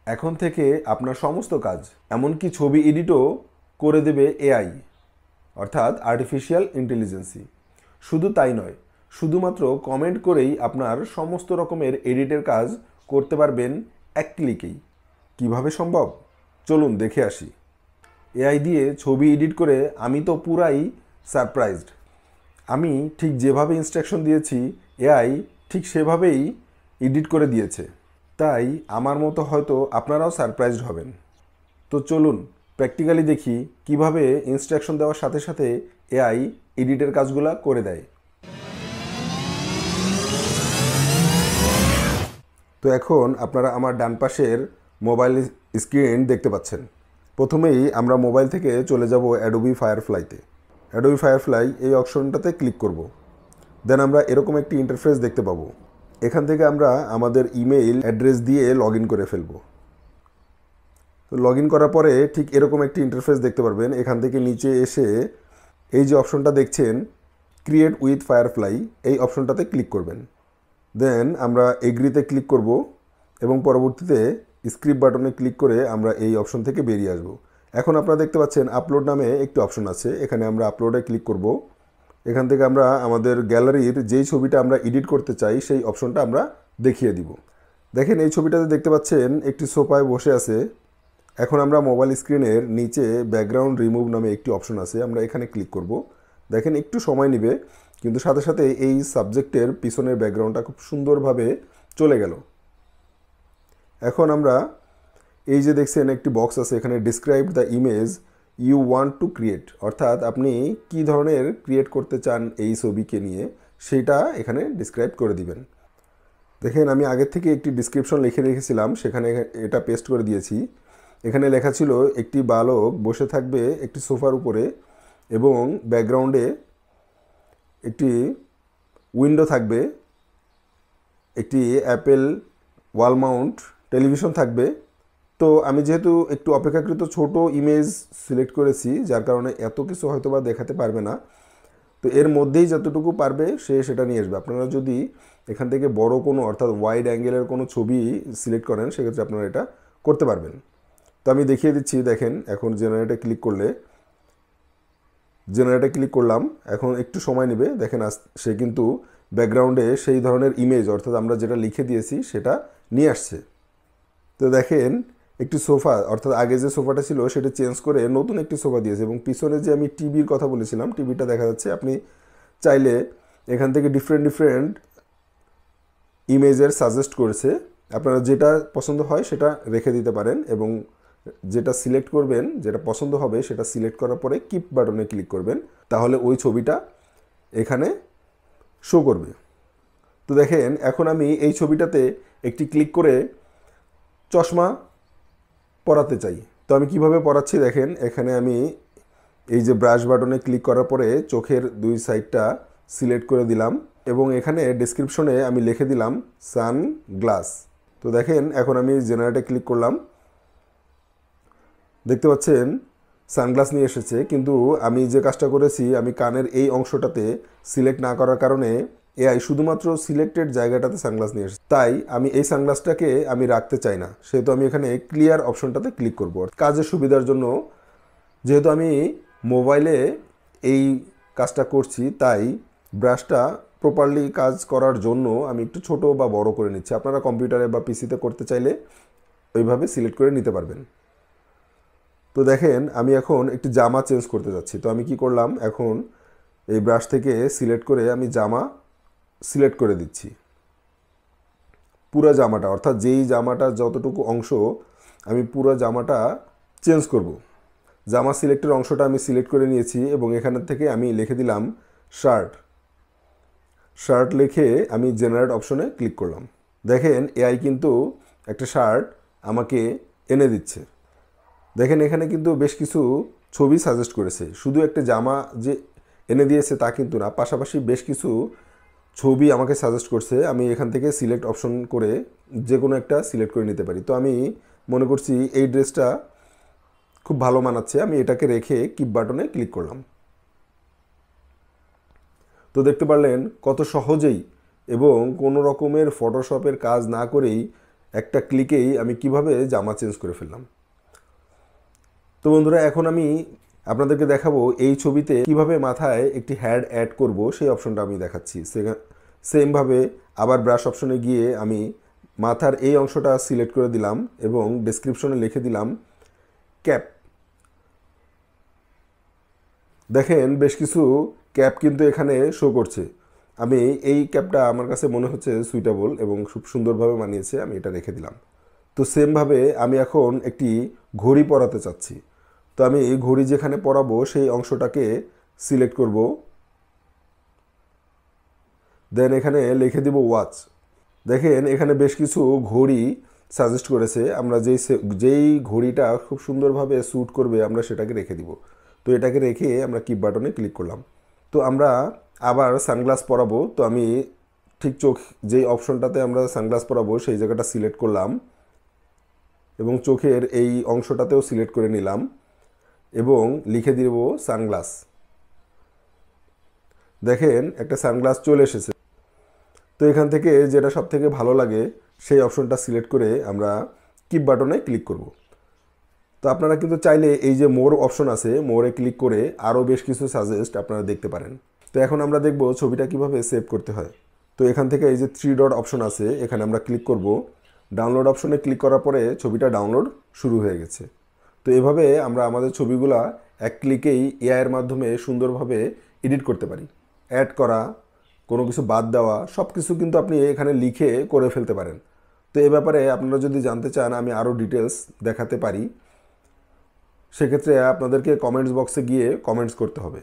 এখন থেকে আপনার সমস্ত কাজ, এমনকি ছবি এডিটও করে দেবে এআই, অর্থাৎ আর্টিফিশিয়াল ইন্টেলিজেন্সি। শুধু তাই নয়, শুধুমাত্র কমেন্ট করেই আপনার সমস্ত রকমের এডিটের কাজ করতে পারবেন এক ক্লিকেই। কিভাবে সম্ভব, চলুন দেখে আসি। এআই দিয়ে ছবি এডিট করে আমি তো পুরাই সারপ্রাইজড। আমি ঠিক যেভাবে ইনস্ট্রাকশন দিয়েছি, এআই ঠিক সেভাবেই এডিট করে দিয়েছে। তাই আমার মতো হয়তো আপনারাও সারপ্রাইজড হবেন। তো চলুন প্র্যাকটিক্যালি দেখি কিভাবে ইনস্ট্রাকশন দেওয়ার সাথে সাথে এআই এডিটের কাজগুলো করে দেয়। তো এখন আপনারা আমার ডান পাশের মোবাইল স্ক্রিন দেখতে পাচ্ছেন। প্রথমেই আমরা মোবাইল থেকে চলে যাব অ্যাডোবি ফায়ারফ্লাইতে। অ্যাডোবি ফায়ারফ্লাই এই অপশনটাতে ক্লিক করব। দেন আমরা এরকম একটি ইন্টারফেস দেখতে পাবো। এখান থেকে আমরা আমাদের ইমেইল অ্যাড্রেস দিয়ে লগ ইন করে ফেলবো। তো লগ ইন করার পরে ঠিক এরকম একটি ইন্টারফেস দেখতে পারবেন। এখান থেকে নিচে এসে এই যে অপশনটা দেখছেন, ক্রিয়েট উইথ ফায়ারফ্লাই, এই অপশনটাতে ক্লিক করবেন। দেন আমরা এগ্রিতে ক্লিক করব এবং পরবর্তীতে স্ক্রিপ্ট বাটনে ক্লিক করে আমরা এই অপশন থেকে বেরিয়ে আসব। এখন আপনারা দেখতে পাচ্ছেন আপলোড নামে একটি অপশন আছে, এখানে আমরা আপলোডে ক্লিক করব। এখান থেকে আমরা আমাদের গ্যালারির যেই ছবিটা আমরা এডিট করতে চাই সেই অপশনটা আমরা দেখিয়ে দিব। দেখেন এই ছবিটাতে দেখতে পাচ্ছেন একটি সোফায় বসে আছে। এখন আমরা মোবাইল স্ক্রিনের নিচে ব্যাকগ্রাউন্ড রিমুভ নামে একটি অপশন আছে, আমরা এখানে ক্লিক করব। দেখেন একটু সময় নেবে, কিন্তু সাথে সাথে এই সাবজেক্টের পিছনের ব্যাকগ্রাউন্ডটা খুব সুন্দরভাবে চলে গেল। এখন আমরা এই যে দেখছেন একটি বক্স আছে, এখানে describe the image you want to create, অর্থাৎ আপনি কি ধরনের ক্রিয়েট করতে চান এই ছবিকে নিয়ে সেটা এখানে ডিসক্রাইব করে দিবেন। দেখেন আমি আগের থেকে একটি ডিসক্রিপশন লিখে রেখেছিলাম, সেখানে এটা পেস্ট করে দিয়েছি। এখানে লেখা ছিল একটি বালক বসে থাকবে একটি সোফার উপরে এবং ব্যাকগ্রাউন্ডে একটি উইন্ডো থাকবে, একটি অ্যাপেল ওয়াল মাউন্ট টেলিভিশন থাকবে। তো আমি যেহেতু একটু অপেক্ষাকৃত ছোট ইমেজ সিলেক্ট করেছি, যার কারণে এত কিছু হয়তো বা দেখাতে পারবে না। তো এর মধ্যেই যতটুকু পারবে সে সেটা নিয়ে আসবে। আপনারা যদি এখান থেকে বড় কোনো অর্থাৎ ওয়াইড অ্যাঙ্গেলের কোনো ছবি সিলেক্ট করেন, সেক্ষেত্রে আপনারা এটা করতে পারবেন। তো আমি দেখিয়ে দিচ্ছি। দেখেন এখন জেনারেটে ক্লিক করলে, জেনারেটে ক্লিক করলাম, এখন একটু সময় নেবে। দেখেন সে কিন্তু ব্যাকগ্রাউন্ডে সেই ধরনের ইমেজ অর্থাৎ আমরা যেটা লিখে দিয়েছি সেটা নিয়ে আসছে। তো দেখেন একটি সোফা অর্থাৎ আগে যে সোফাটা ছিল সেটা চেঞ্জ করে নতুন একটি সোফা দিয়েছে এবং পিছনে যে আমি টিভির কথা বলেছিলাম টিভিটা দেখা যাচ্ছে। আপনি চাইলে এখান থেকে ডিফারেন্ট ডিফারেন্ট ইমেজের সাজেস্ট করেছে, আপনারা যেটা পছন্দ হয় সেটা রেখে দিতে পারেন এবং যেটা সিলেক্ট করবেন, যেটা পছন্দ হবে সেটা সিলেক্ট করার পরে কিপ বাটনে ক্লিক করবেন, তাহলে ওই ছবিটা এখানে শো করবে। তো দেখেন এখন আমি এই ছবিটাতে একটি ক্লিক করে চশমা পরাতে চাই। তো আমি কিভাবে পরাচ্ছি দেখেন, এখানে আমি এই যে ব্রাশ বাটনে ক্লিক করার পরে চোখের দুই সাইডটা সিলেক্ট করে দিলাম এবং এখানে ডেসক্রিপশনে আমি লিখে দিলাম সানগ্লাস। তো দেখেন এখন আমি জেনারেটে ক্লিক করলাম, দেখতে পাচ্ছেন সানগ্লাস নিয়ে এসেছে, কিন্তু আমি যে কাজটা করেছি আমি কানের এই অংশটাতে সিলেক্ট না করার কারণে এআই শুধুমাত্র সিলেক্টেড জায়গাটাতে সানগ্লাস নিয়ে এসেছে। তাই আমি এই সানগ্লাসটাকে আমি রাখতে চাই না, সেহেতু আমি এখানে ক্লিয়ার অপশনটাতে ক্লিক করব কাজের সুবিধার জন্য। যেহেতু আমি মোবাইলে এই কাজটা করছি, তাই ব্রাশটা প্রপারলি কাজ করার জন্য আমি একটু ছোট বা বড় করে নিচ্ছি। আপনারা কম্পিউটারে বা পিসিতে করতে চাইলে ওইভাবে সিলেক্ট করে নিতে পারবেন। তো দেখেন আমি এখন একটি জামা চেঞ্জ করতে যাচ্ছি। তো আমি কি করলাম, এখন এই ব্রাশ থেকে সিলেক্ট করে আমি জামা সিলেক্ট করে দিচ্ছি, পুরো জামাটা, অর্থাৎ যেই জামাটা যতটুকু অংশ আমি পুরো জামাটা চেঞ্জ করব। জামা সিলেক্টের অংশটা আমি সিলেক্ট করে নিয়েছি এবং এখান থেকে আমি লিখে দিলাম শার্ট। শার্ট লিখে আমি জেনারেট অপশনে ক্লিক করলাম। দেখেন এআই কিন্তু একটা শার্ট আমাকে এনে দিচ্ছে। দেখেন এখানে কিন্তু বেশ কিছু ছবি সাজেস্ট করেছে, শুধু একটা জামা যে এনে দিয়েছে তা কিন্তু না, পাশাপাশি বেশ কিছু ছবি আমাকে সাজেস্ট করছে। আমি এখান থেকে সিলেক্ট অপশন করে যে কোনো একটা সিলেক্ট করে নিতে পারি। তো আমি মনে করছি এই ড্রেসটা খুব ভালো মানাচ্ছে, আমি এটাকে রেখে কিপ বাটনে ক্লিক করলাম। তো দেখতে পারলেন কত সহজেই এবং কোনো রকমের ফটোশপের কাজ না করেই একটা ক্লিকেই আমি কিভাবে জামা চেঞ্জ করে ফেললাম। তো বন্ধুরা, এখন আমি আপনাদেরকে দেখাবো এই ছবিতে কিভাবে মাথায় একটি হেড অ্যাড করব, সেই অপশনটা আমি দেখাচ্ছি। সেমভাবে আবার ব্রাশ অপশনে গিয়ে আমি মাথার এই অংশটা সিলেক্ট করে দিলাম এবং ডেসক্রিপশনে লিখে দিলাম ক্যাপ। দেখেন বেশ কিছু ক্যাপ কিন্তু এখানে শো করছে। আমি এই ক্যাপটা আমার কাছে মনে হচ্ছে সুইটেবল এবং খুব সুন্দরভাবে মানিয়েছে, আমি এটা রেখে দিলাম। তো সেমভাবে আমি এখন একটি ঘড়ি পরাতে চাচ্ছি। তো আমি এই ঘড়ি যেখানে পরাবো সেই অংশটাকে সিলেক্ট করব, দেন এখানে লিখে দিব ওয়াচ। দেখেন এখানে বেশ কিছু ঘড়ি সাজেস্ট করেছে, আমরা যেই ঘড়িটা খুব সুন্দরভাবে স্যুট করবে আমরা সেটাকে রেখে দিব। তো এটাকে রেখে আমরা কিপ বাটনে ক্লিক করলাম। তো আমরা আবার সানগ্লাস পরাবো। তো আমি ঠিক যেই অপশনটাতে আমরা সানগ্লাস পরাবো সেই জায়গাটা সিলেক্ট করলাম এবং চোখের এই অংশটাতেও সিলেক্ট করে নিলাম এবং লিখে দিব সানগ্লাস। দেখেন একটা সানগ্লাস চলে এসেছে। তো এখান থেকে যেটা সব থেকে ভালো লাগে সেই অপশনটা সিলেক্ট করে আমরা কিপ বাটনে ক্লিক করব। তো আপনারা কিন্তু চাইলে এই যে মোর অপশন আছে, মোরে ক্লিক করে আরও বেশ কিছু সাজেস্ট আপনারা দেখতে পারেন। তো এখন আমরা দেখব ছবিটা কিভাবে সেভ করতে হয়। তো এখান থেকে এই যে 3 ডট অপশন আছে, এখানে আমরা ক্লিক করব। ডাউনলোড অপশনে ক্লিক করার পরে ছবিটা ডাউনলোড শুরু হয়ে গেছে। তো এভাবে আমরা আমাদের ছবিগুলা এক ক্লিকেই এআইয়ের মাধ্যমে সুন্দরভাবে এডিট করতে পারি। অ্যাড করা, কোনো কিছু বাদ দেওয়া, সব কিছু কিন্তু আপনি এখানে লিখে করে ফেলতে পারেন। তো এ ব্যাপারে আপনারা যদি জানতে চান আমি আরও ডিটেলস দেখাতে পারি, সেক্ষেত্রে আপনাদেরকে কমেন্টস বক্সে গিয়ে কমেন্টস করতে হবে।